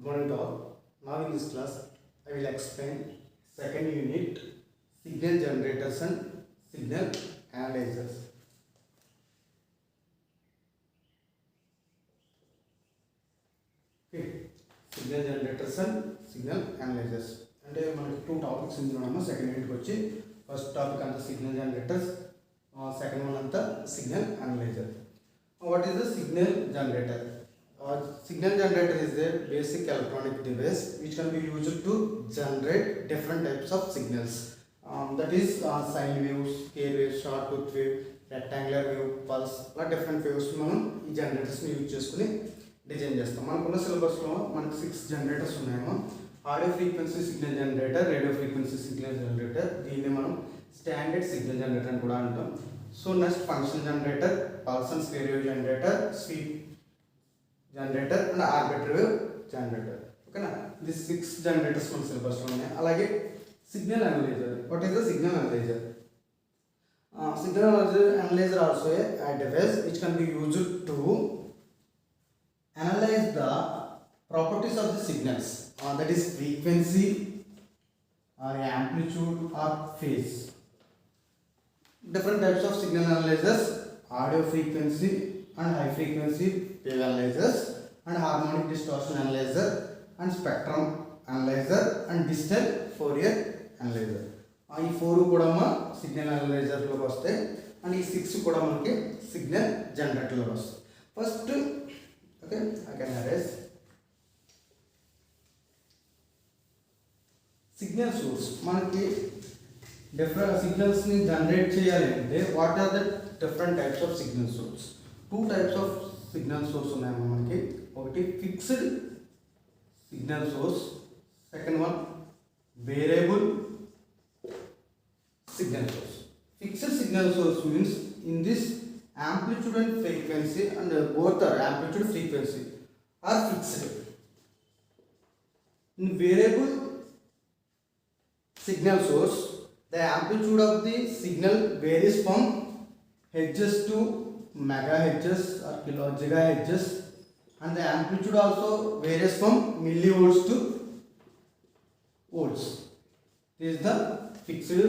morning all. Now in this class I will explain second unit signal generators and signal analyzers. Okay, signal generators and signal analyzers. అంటే మనకి two topics ఇందులో second యూనిట్కి వచ్చి first topic అంతా signal generators, second one అంతా signal analyser. What is the signal generator? Signal generator is a basic electronic device which can be used to generate different types of signals. That is sine waves, K waves, short tooth wave, rectangular wave, pulse, different waves మనం ఈ generators ని use చేసుకుని design చేస్తాం. మనకున్న syllabus లో మనకు 6 generators ఉన్నాయేమో. Audio frequency signal generator, radio frequency signal generator, దీన్ని మనం స్టాండర్డ్ సిగ్నల్ జనరేటర్ అని కూడా అంటాం. So next function generator, pulse and stereo generator, sweep generator and arbitrary wave generator. ఓకేనా, ఇది 6 జనరేటర్స్ మన సిలబస్ లో ఉన్నాయి. అలాగే signal analyser. What is the signal analyser? Signal analyzer also a device which can be used to analyze the properties of the signals, that is frequency or amplitude or phase. Different types of signal analyzers: audio frequency and high frequency wave analyzers, and harmonic distortion analyzer, and spectrum analyzer, and digital Fourier analyzer. ఈ 4 కూడా signal అనలైజర్లోకి వస్తాయి and ఈ 6 కూడా మనకి signal జనరేటర్లోకి వస్తాయి. First okay, I can arrange signal source. మనకి different సిగ్నల్స్ని జనరేట్ చేయాలి అంటే what are the different types of signal source? 2 types of signal source ఉన్నాయమ్మా మనకి. ఒకటి fixed signal source, second one variable signal source. Fixed signal source means in this amplitude and frequency, and both are amplitude frequency are fixed. In variable signal source, the amplitude of the signal varies from hertz to megahertz or gigahertz, and the amplitude also varies from millivolts to volts. This is the fixed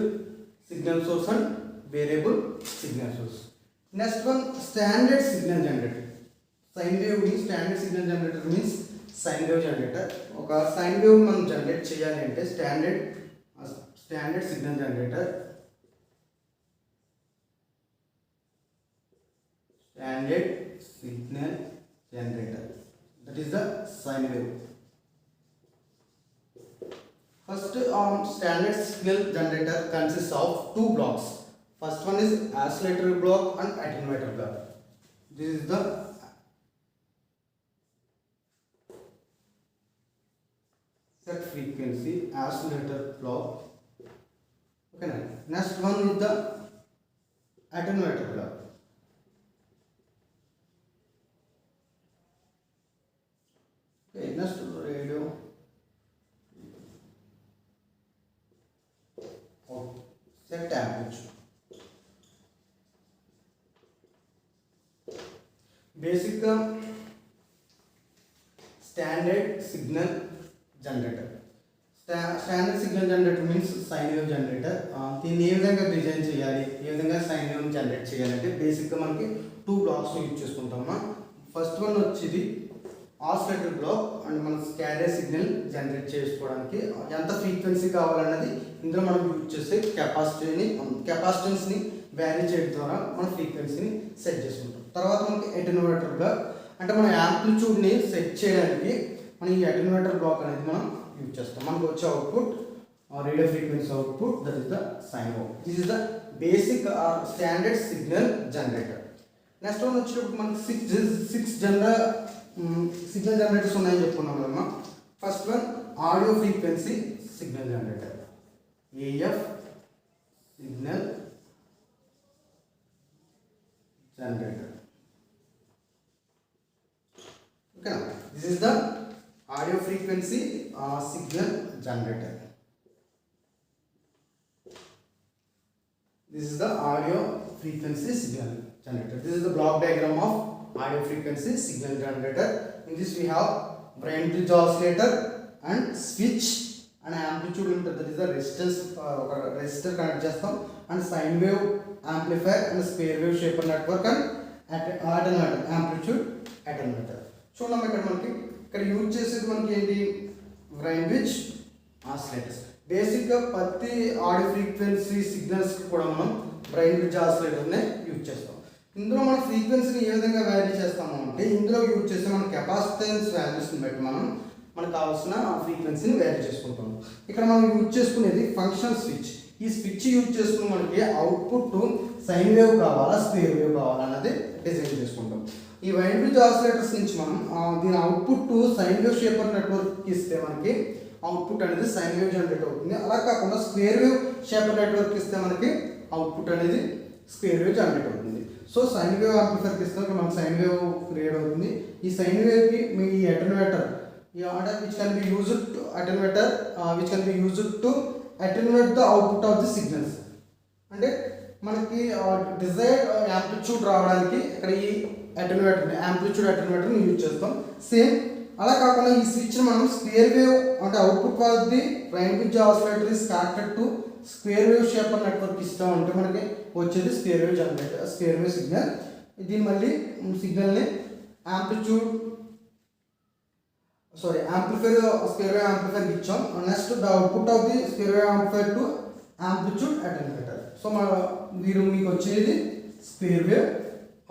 signal source and variable signal source. Next one, standard signal generator. Sine wave means standard signal generator means sine wave generator. ఒక sine wave మనం generate చేయాలి అంటే standard signal generator, standard signal generator, that is the sine wave. First, standard signal generator consists of 2 blocks. First one is oscillator block and attenuator block. This is the set frequency oscillator block. Okay, next one is the attenuator block. Okay, next radio. Set amplitude. Basic standard signal generator. Standard signal generator means sine wave generator. దీన్ని ఏ విధంగా design చేయాలి, ఏ విధంగా sine wave generate చేయాలంటే బేసిక్గా మనకి 2 blocks use చేసుకుంటామా. First one వచ్చేది oscillator black, and మనం standard signal generate చేసుకోవడానికి ఎంత ఫ్రీక్వెన్సీ కావాలన్నది ఇందులో మనం యూజ్ చేసే కెపాసిటెన్స్ని వ్యారీ చేయడం ద్వారా మన ఫ్రీక్వెన్సీని సెట్ చేసుకుంటాం. తర్వాత మనకి అటెన్యూయేటర్ బ్లాక్, అంటే మన యాంప్లిట్యూడ్ని సెట్ చేయడానికి మనం ఈ అటెన్యూయేటర్ బ్లాక్ అనేది మనం యూజ్ చేస్తాం. మనకు వచ్చే output radio frequency output, that is the sine wave. This is the basic standard signal generator. Next one వచ్చేటప్పుడు మనకి 6 సిగ్నల్ జనరేటర్స్ ఉన్నాయని చెప్పుకున్నాం కదమ్మా. First one audio frequency signal generator, AF signal generator. ఓకేనా, this is the audio frequency signal generator. This is the audio frequency signal generator. This is the block diagram of audio frequency signal generator. In this we have brain bridge oscillator and switch and amplitude ఉంటుంది, that is the resistance, ఒక resistor connect చేస్తాం, and sine wave amplifier and square wave shaper network and attenuator, amplitude attenuator. చూడమ్మా ఇక్కడ మనకి ఇక్కడ use చేసేది మనకి ఏంటి, బ్రైన్ బ్రిడ్జ్ ఆసిలేటర్స్. బేసిక్గా ప్రతి ఆడియో ఫ్రీక్వెన్సీ సిగ్నల్స్కి కూడా మనం బ్రైన్ బ్రిడ్జ్ ఆసిలేటర్నే యూజ్ చేస్తాం. ఇందులో మన ఫ్రీక్వెన్సీని ఏ విధంగా వ్యారీ చేస్తాము అంటే, ఇందులో యూజ్ చేసే మన కెపాసిటెన్స్ వాల్యూస్ని బట్టి మనకు కావాల్సిన ఫ్రీక్వెన్సీని వ్యారీ చేసుకుంటాం. ఇక్కడ మనం యూజ్ చేసుకునేది ఫంక్షన్ స్విచ్. ఈ స్విచ్ యూజ్ చేసుకుని మనకి అవుట్పుట్ సైన్ వేవ్ కావాలా స్క్వేర్ వేవ్ కావాలా అన్నది డిజైన్ చేసుకుంటాం. ఈ వైన్ బ్రిడ్జ్ ఆసిలేటర్స్ నుంచి మనం దీని output sine wave shaper network ఇస్తే మనకి అవుట్పుట్ అనేది సైన్ వేవ్ జనరేట్ అవుతుంది. అలా కాకుండా స్క్వేర్ వేవ్ షేపర్ నెట్వర్క్ ఇస్తే మనకి అవుట్పుట్ అనేది స్క్వేర్ వేవ్ జనరేట్ అవుతుంది. సో సైన్ వేవ్ యాంప్లిఫైర్కి ఇస్తే మనకి సైన్ వేవ్ క్రియేట్ అవుతుంది. ఈ సైన్ వేవ్కి మీ attenuator which can be used to attenuator which can be used to attenuate the output of the signals. అంటే మనకి డిజైర్డ్ యాంప్లిట్యూడ్ రావడానికి ఇక్కడ ఈ అటెన్యూయేటర్ యాంప్లిట్యూడ్ అటెన్యూయేటర్ని యూజ్ చేస్తాం. సేమ్ అలా కాకుండా ఈ స్విచ్ మనం స్క్వేర్ వేవ్ అంటే output was the brain bridge oscillator is connected to square wave shaper network ఇస్తాం అంటే మనకి వచ్చేది square wave generator, square wave signal. దీన్ని మళ్ళీ సిగ్నల్ని amplitude amplifier square wave amplifier ఇచ్చాం. Next the output of the square wave amplifier to amplitude attenuator. So మీకు వచ్చేది స్క్వేర్ వేవ్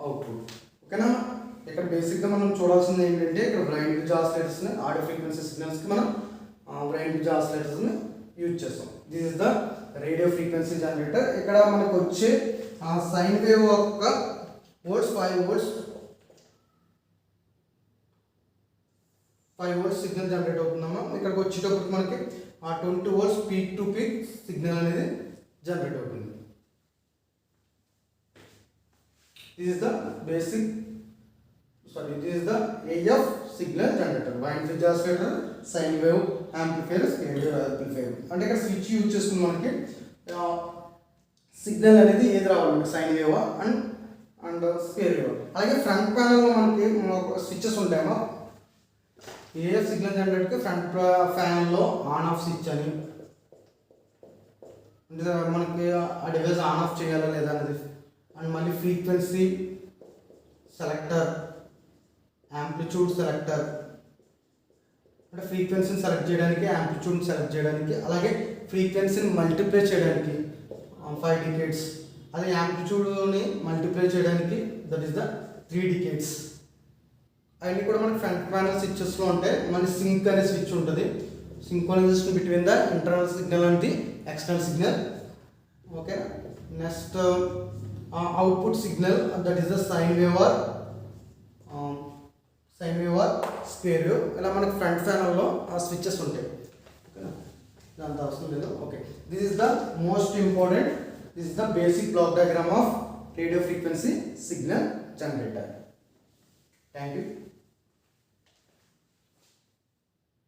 అవుట్పుట్. ఓకేనా, ఇక్కడ బేసిక్గా మనం చూడాల్సింది ఏంటంటే, ఇక్కడ బ్రైన్ బ్రిడ్జ్ ఆసిలేటర్స్ని ఆడియో ఫ్రీక్వెన్సీ సిగ్నల్స్కి మనం బ్రైన్ బ్రిడ్జ్ ఆసిలేటర్స్ని యూజ్ చేస్తాం. This is the radio frequency generator. ఇక్కడ మనకు వచ్చే సైన్ వేవ్ యొక్క వోల్ట్స్ 5 వోల్ట్స్ సిగ్నల్ జనరేట్ అవుతుందమ్మా. ఇక్కడికి వచ్చేటప్పటికి మనకి 20 volts peak to peak signal అనేది జనరేట్ అవుతుంది. This is the AF signal generator, wine bridge oscillator, sine wave amplifier, square wave amplifier. అంటే ఇక్కడ స్విచ్ యూజ్ చేసుకుని మనకి సిగ్నల్ అనేది ఏది రావాలి, sine wave and square wave. అలాగే ఫ్రంట్ ప్యానల్లో మనకి స్విచ్చెస్ ఉంటాయమ్మా. AF సిగ్నల్ జనరేటర్కి ఫ్రంట్ ఫ్యాన్లో ఆన్ ఆఫ్ స్విచ్ అని, అంటే మనకి ఆ డివైస్ ఆన్ ఆఫ్ చేయాలా లేదా అనేది, అండ్ మళ్ళీ ఫ్రీక్వెన్సీ సెలెక్టర్, యాంప్లిట్యూడ్ సెలెక్టర్, అంటే ఫ్రీక్వెన్సీని సెలెక్ట్ చేయడానికి, యాంప్లిట్యూడ్ని సెలెక్ట్ చేయడానికి, అలాగే ఫ్రీక్వెన్సీని మల్టిప్లై చేయడానికి 5 డికేట్స్, అలాగే యాంప్లిట్యూడ్ని మల్టిప్లై చేయడానికి దట్ ఈస్ ద 3 డికేట్స్. అవన్నీ కూడా మనకి ఫ్రంట్ ప్యానల్ స్విచ్చెస్లో ఉంటాయి. మళ్ళీ సింక్ అనే స్విచ్ ఉంటుంది, synchronization between the internal signal and the external signal. Okay, next output signal that is the sine wave or square wave. ఇలా మనకి ఫ్రంట్ ప్యానల్లో స్విచ్చెస్ ఉంటాయి. ఓకేనా, దాంతో అవసరం లేదు. Okay, this is the most important, this is the basic block diagram of radio frequency signal generator. Thank you.